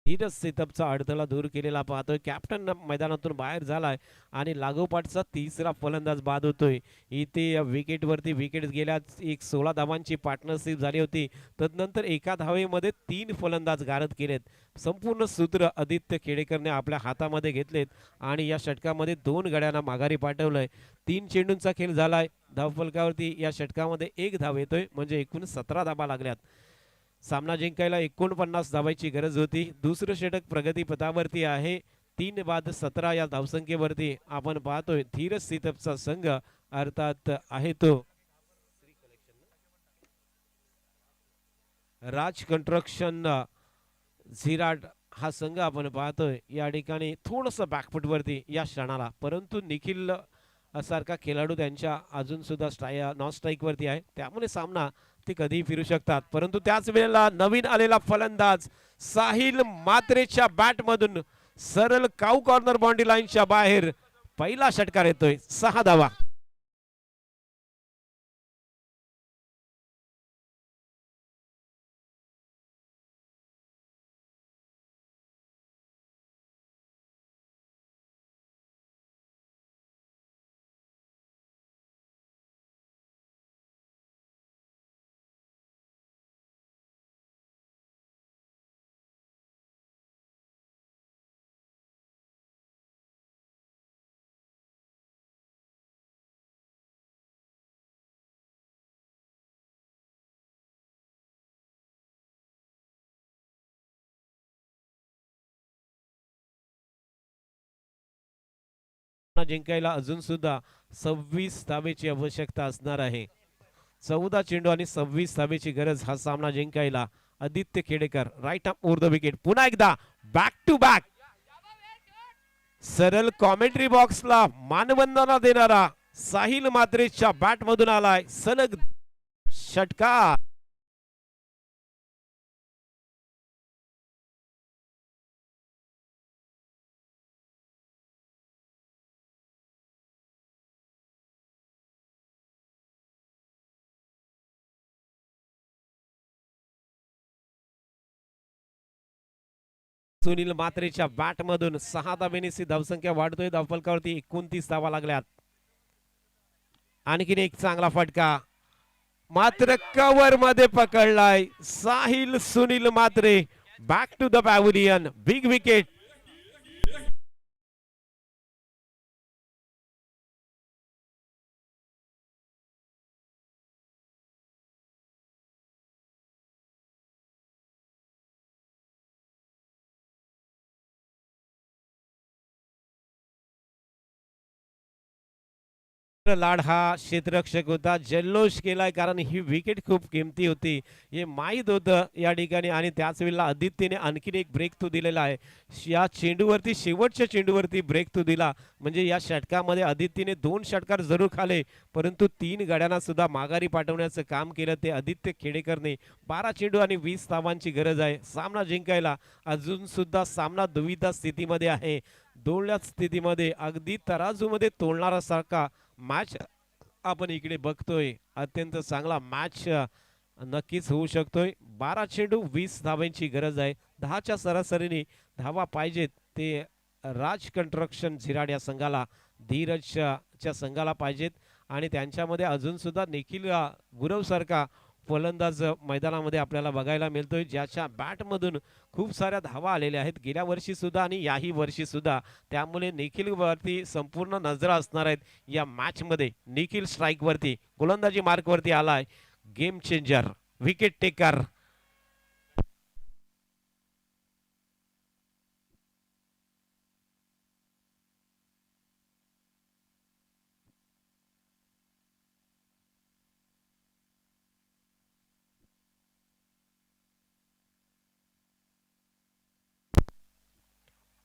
Dheeraj सीतपचा अडथळा दूर केलेला पाहतोय. कॅप्टन मैदानातून बाहेर झालाय आणि लागोपाठचा तिसरा फलंदाज बाद होतोय. इथे विकेटवरती विकेट गेल्याच एक 16 धावांची पार्टनरशिप झाली होती. तदनंतर एका धावेमध्ये 3 फलंदाज गारद केलेत. संपूर्ण सूत्र आदित्य खेडेकरने आपल्या हातामध्ये घेतलेत आणि या षटकामध्ये 2 गड्यांना माघारी पाठवलंय. 3 चेंडूंचा खेळ झालाय. धावफलकावरती या षटकामध्ये 1 धाव येतोय म्हणजे एकूण 17 धावा लागल्यात. सामना जिंकायला 49 धावांची गरज होती. दुसरं षटक प्रगतीपथावरती आहे. 3 बाद 17 या धावसंख्येवरती आपण पाहतोय धीरज सीतपचा संघ अर्थात आहे तो राज कंस्ट्रक्शन झिराट हा संघ आपण पाहतोय. या ठिकाणी थोडस बॅकफुट वरती या क्षणाला, परंतु निखिल सारखा खेळाडू त्यांच्या अजून सुद्धा नॉन स्ट्राईक वरती आहे. त्यामुळे सामना ते कधीही फिरू शकतात. परंतु त्याच वेळेला नवीन आलेला फलंदाज साहिल मात्रेच्या बॅट मधून सरळ काऊ कॉर्नर बाउंड्री लाईनच्या बाहेर पहिला षटकार येतोय. 6 धावा. जिंकायला अजून सुद्धा 26 धावेची आवश्यकता असणार आहे. 14 चेंडू आणि 26 धावेची गरज हा सामना जिंकायला. Aditya Khedekar right arm over the wicket. पुन्हा एकदा बॅक टू बॅक सरळ कॉमेंट्री बॉक्सला मानवंदना देणारा साहिल मात्रेच्या बॅट मधून आलाय सलग षटकार. सुनील मात्रेच्या बॅट मधून 6 धावेची धावसंख्या वाढतोय. धावफलकावरती 29 धावा लागल्यात. आणखीन एक चांगला फटका मात्र कव्हर मध्ये पकडलाय Sahil Sunil Matre. Back to the pavilion. Big wicket. Lad हा क्षेत्ररक्षक होता. जल्लोष केलाय कारण ही विकेट खूप किमती होती हे माहीत होतं या ठिकाणी. आणि त्याच वेळेला आदित्यने आणखीन एक ब्रेक थ्रू दिलेला आहे. या चेंडूवरती शेवटच्या चेंडूवरती ब्रेक थ्रू दिला म्हणजे या षटकामध्ये आदित्यने 2 षटकार जरूर खाले परंतु 3 गड्यांना सुद्धा माघारी पाठवण्याचं काम केलं ते आदित्य खेडेकरने. 12 चेंडू आणि 20 धावांची गरज आहे सामना जिंकायला. अजून सुद्धा सामना दुविधा स्थितीमध्ये आहे. दोळल्या स्थितीमध्ये अगदी तराजूमध्ये तोलणारा सारखा मॅच आपण इकडे बघतोय. अत्यंत चांगला मॅच नक्कीच होऊ शकतोय. 12 चेंडू 20 धावांची गरज आहे. 10च्या सरासरीने धावा पाहिजेत ते राज कंस्ट्रक्शन झिराड या संघाला, धीरजच्या संघाला पाहिजेत. आणि त्यांच्यामध्ये अजून सुद्धा निखिल गुरव सारखा फलंदाज मैदानामध्ये आपल्याला बघायला मिळतोय, ज्याच्या बॅटमधून खूप साऱ्या धावा आलेल्या आहेत गेल्या वर्षी सुद्धा आणि याही वर्षी सुद्धा. त्यामुळे निखिल वरती संपूर्ण नजरा असणार आहेत या मॅच मध्ये. निखिल स्ट्राईक वरती, गोलंदाजी मार्क वरती आलाय. Game changer, wicket taker.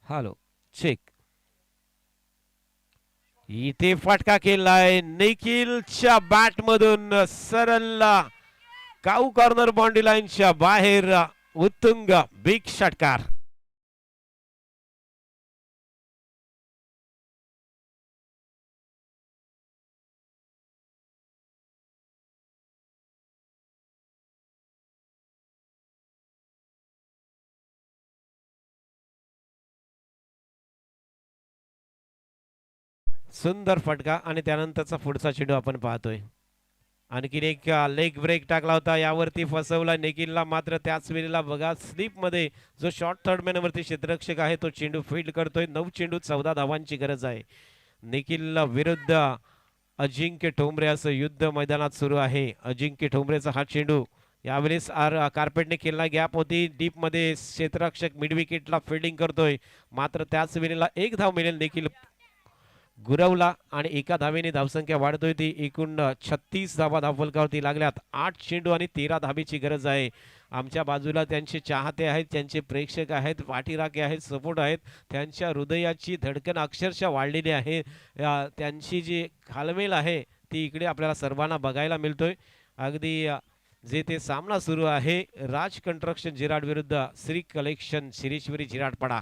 Hello check. इथे फटका केलाय निखिलच्या बॅट मधून सरळ काऊ कॉर्नर बाउंड्री लाईनच्या बाहेर. उत्तुंग बिग षटकार. सुंदर फटका आणि त्यानंतरचा पुढचा चेंडू आपण पाहतोय. आणखीन एक लेग ब्रेक टाकला होता, यावरती फसवला निखिलला. मात्र त्याच वेळेला बघा स्लिप मध्ये जो शॉर्ट थर्ड मॅन वरती क्षेत्ररक्षक आहे तो चेंडू फील्ड करतोय. 9 चेंडू 14 धावांची गरज आहे. निखिल विरुद्ध अजिंक्य ठोंबरे असं युद्ध मैदानात सुरू आहे. अजिंक्य ठोंबरेचा हा चेंडू यावेळेस कार्पेटने केला. गॅप होती डीप मध्ये, क्षेत्ररक्षक मिड विकेटला फिल्डिंग करतोय. मात्र त्याच वेळेला एक धाव मिळेल निखिल गुरवला आणि एका धावेने धावसंख्या वाढतोय. ती एकूण 36 धावा धावफलकावरती लागल्यात. 8 चेंडू आणि 13 धाबेची गरज आहे. आमच्या बाजूला त्यांचे चाहते आहेत, त्यांचे प्रेक्षक आहेत, पाठीराखे आहेत, सपोर्ट आहेत. त्यांच्या हृदयाची धडकन अक्षरशः वाढलेली आहे. त्यांची जी घालमेल आहे ती इकडे आपल्याला सर्वांना बघायला मिळतोय. अगदी जे ते सामना सुरू आहे राज कंस्ट्रक्शन जिराड विरुद्ध श्री कलेक्शन शिरेश्वरी जिराडपाडा.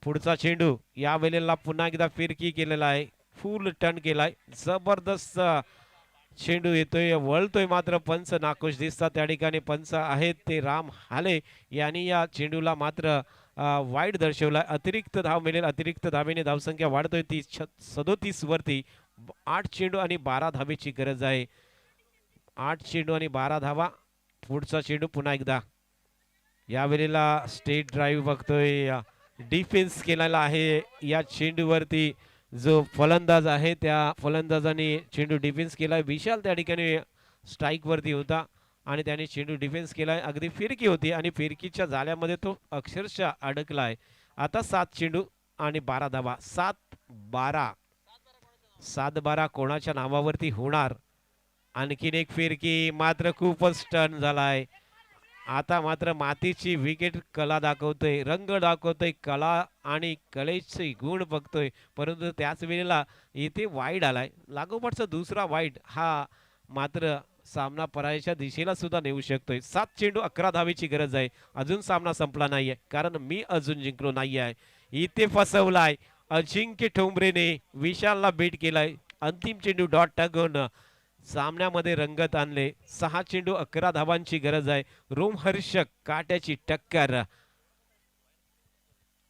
पुढचा चेंडू या वेळेला पुन्हा एकदा फिरकी केलेला आहे, फुल टर्न केलाय. जबरदस्त चेंडू येतोय, वळतोय. मात्र पंच नाखुश दिसतात. त्या ठिकाणी पंच आहेत ते राम हाले यांनी या चेंडूला मात्र वाईड दर्शवलाय. अतिरिक्त धाव मिळेल. अतिरिक्त धावेने धावसंख्या वाढतोय ती 37 वरती. 8 चेंडू आणि 12 धावेची गरज आहे. 8 चेंडू आणि 12 धावा. पुढचा चेंडू पुन्हा एकदा या वेळेला स्टेट ड्राईव्ह बघतोय. डिफेन्स केलेला आहे या चेंडूवरती. जो फलंदाज आहे त्या फलंदाजाने चेंडू डिफेन्स केलाय. विशाल त्या ठिकाणी स्ट्राईक वरती होता आणि त्याने चेंडू डिफेन्स केलाय. अगदी फिरकी होती आणि फिरकीच्या जाळ्यामध्ये तो अक्षरशः अडकलाय. आता 7 चेंडू आणि 12 धावा. 7-12 कोणाच्या नावावरती होणार. आणखीन एक फिरकी, मात्र खूपच टर्न झालाय. आता मात्र मातीची विकेट कला दाखवतोय, रंग दाखवतोय, कला आणि कलेचे गुण बघतोय. परंतु त्याच वेळेला इथे वाईड आलाय. लागोपाठचा दुसरा वाईड हा मात्र सामना पराजयाच्या दिशेला सुद्धा नेऊ शकतोय. 7 चेंडू 11 धावेची गरज आहे. अजून सामना संपला नाहीये, कारण मी अजून जिंकलो नाही आहे. इथे फसवलाय अजिंक्य ठोंबरेने, विशालला बीट केलाय. अंतिम चेंडू डॉट टाकून सामन्यामध्ये रंगत आणले. 6 चेंडू 11 धावांची गरज आहे. रोमहर्षक काट्याची टक्कर.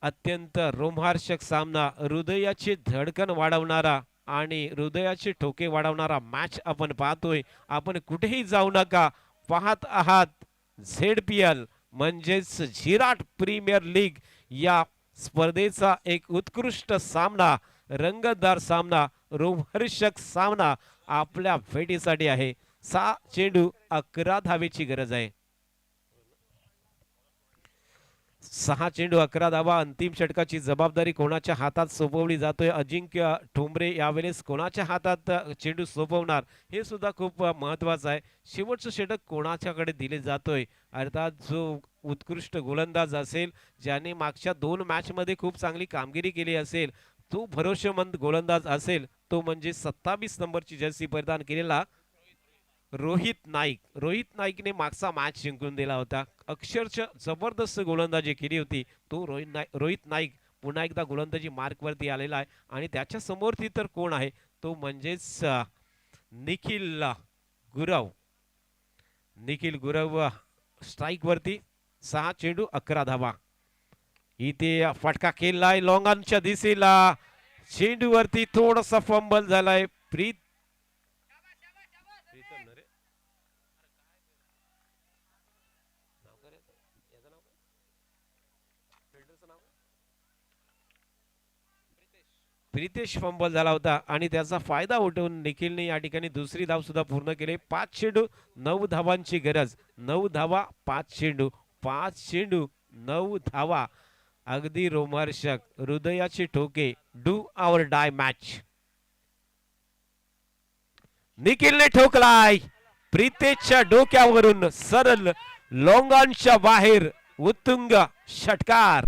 अत्यंत रोमहर्षक सामना, हृदयाची धडकन वाढवणारा आणि हृदयाचे ठोके वाढवणारा मॅच आपण पाहतोय. आपण कुठेही जाऊ नका, पाहत आहात ZPL म्हणजेच झिराट प्रीमियर लीग या स्पर्धेचा एक उत्कृष्ट सामना, रंगतदार सामना, रोमहर्षक सामना आपल्या भेटीसाठी आहे. 6 चेंडू 11 धावेची गरज आहे. 6 चेंडू 11 धावा. अंतिम षटकाची जबाबदारी कोणाच्या हातात सोपवली जातोय. अजिंक्य ठोंबरे यावेळेस कोणाच्या हातात चेंडू सोपवणार हे सुद्धा खूप महत्वाचं आहे. शेवटचं षटक कोणाच्याकडे दिले जातोय. अर्थात जो उत्कृष्ट गोलंदाज असेल, ज्याने मागच्या 2 मॅच मध्ये खूप चांगली कामगिरी केली असेल, तो भरोसेमंद गोलंदाज असेल, तो म्हणजे 27 नंबरची जर्सी परिधान केलेला रोहित नाईक. रोहित नाईकने मागचा मॅच जिंकून दिला होता. अक्षरशः जबरदस्त गोलंदाजी केली होती. तो रोहित नाईक पुन्हा एकदा गोलंदाजी मार्क वरती आलेला आहे आणि त्याच्या समोरती तर कोण आहे, तो म्हणजेच निखिल गुरव. निखिल गुरव स्ट्राईक वरती. 6 चेंडू 11 धावा. इथे फटका केलाय लॉंगांच्या दिशेला. चेंडूवरती थोडासा फंबल झालाय. प्रितेश फंबल झाला होता आणि त्याचा फायदा उठवून निखिलने या ठिकाणी दुसरी धाव सुद्धा पूर्ण केली. 5 चेंडू 9 धावांची गरज. 9 धावा 5 चेंडू. 5 चेंडू 9 धावा. अगदी रोमांचक, हृदयाचे ठोके. Do our dye match. निखिलने ठोकलाय. प्रितेशच्या डोक्यावरून सरळ लोंगांच्या बाहेर उत्तुंग षटकार.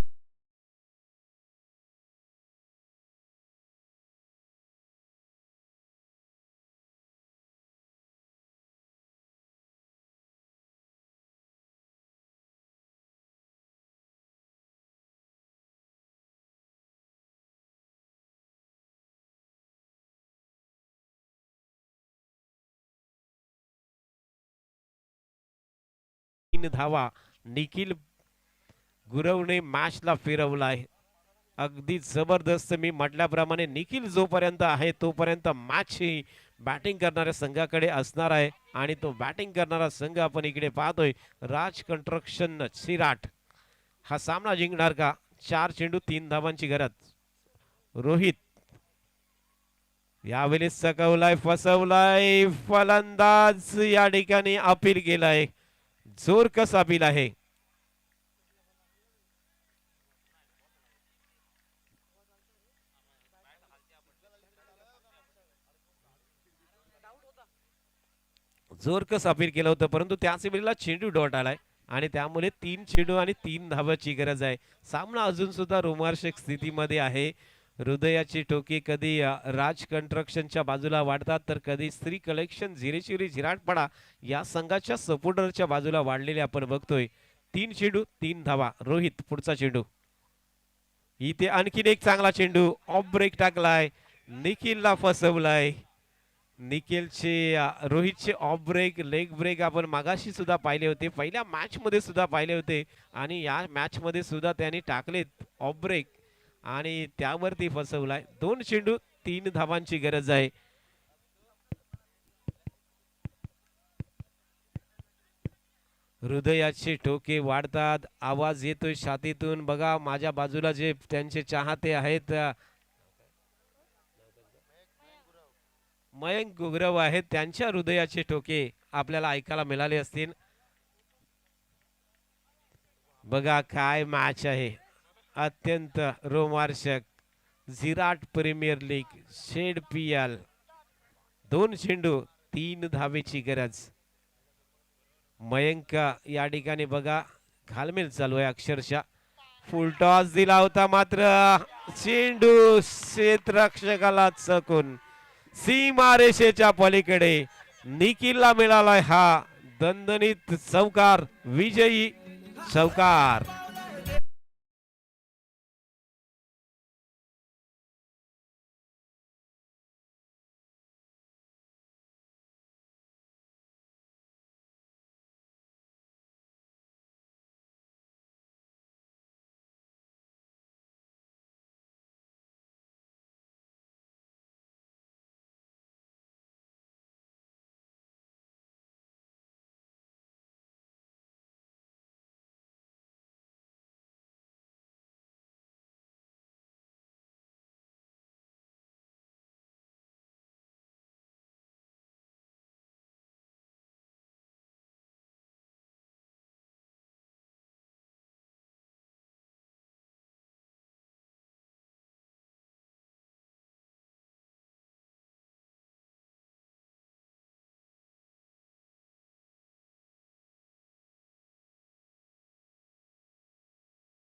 तीन धावा. निखिल गुरवने मॅचला फिरवलाय. अगदी जबरदस्त. मी म्हटल्याप्रमाणे निखिल जोपर्यंत आहे तोपर्यंत मॅच ही बॅटिंग करणाऱ्या संघाकडे असणार आहे आणि तो बॅटिंग करणारा संघ आपण इकडे पाहतोय राज कंस्ट्रक्शन सिराट. हा सामना जिंकणार का? 4 चेंडू 3 धावांची गरज. रोहित यावेळेस सकवलाय, फसवलाय. फलंदाज या ठिकाणी अपील केलाय. जोर कस अपील आहे. जोरकस अपील केलं होतं परंतु त्याच वेळेला चेंडू डॉट आलाय आणि त्यामुळे 3 चेंडू आणि 3 धावाची गरज आहे. सामना अजून सुद्धा रोमांचक स्थितीमध्ये आहे. हृदयाची टोके कधी राज कंस्ट्रक्शनच्या बाजूला वाढतात तर कधी श्री कलेक्शन झिरेशिरी झिराटपाडा या संघाच्या सपोर्टरच्या बाजूला वाढलेले आपण बघतोय. 3 चेंडू 3 धावा. रोहित पुढचा चेंडू. इथे आणखीन एक चांगला चेंडू. ऑफ ब्रेक टाकलाय. निखिलला फसवलाय. निखिलचे रोहितचे ऑफ ब्रेक लेग ब्रेक आपण मागाशी सुद्धा पाहिले होते. पहिल्या मॅच मध्ये सुद्धा पाहिले होते आणि या मॅच मध्ये सुद्धा त्यांनी टाकलेत ऑफ ब्रेक आणि त्यावरती फसवलाय. 2 चेंडू 3 धावांची गरज आहे. हृदयाचे ठोके वाढतात. आवाज येतोय छातीतून. बघा माझ्या बाजूला जे त्यांचे चाहते आहेत मयंक गुरव आहेत त्यांच्या हृदयाचे ठोके आपल्याला ऐकायला मिळाले असतील. बघा काय मॅच आहे. अत्यंत रोमांचक. झिराट प्रीमियर लीग शेड PL. 2 चेंडू 3 धावेची गरज. मयंक या ठिकाणी बघा घालमेल चालू आहे अक्षरशः. फुल टॉस दिला होता मात्र चेंडू क्षेत्ररक्षकाला चकून सीमारेषेच्या पलीकडे निखिलला मिळालाय हा दणदणीत चौकार. विजयी चौकार.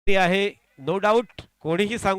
आहे नो डाऊट. कोणीही सांगू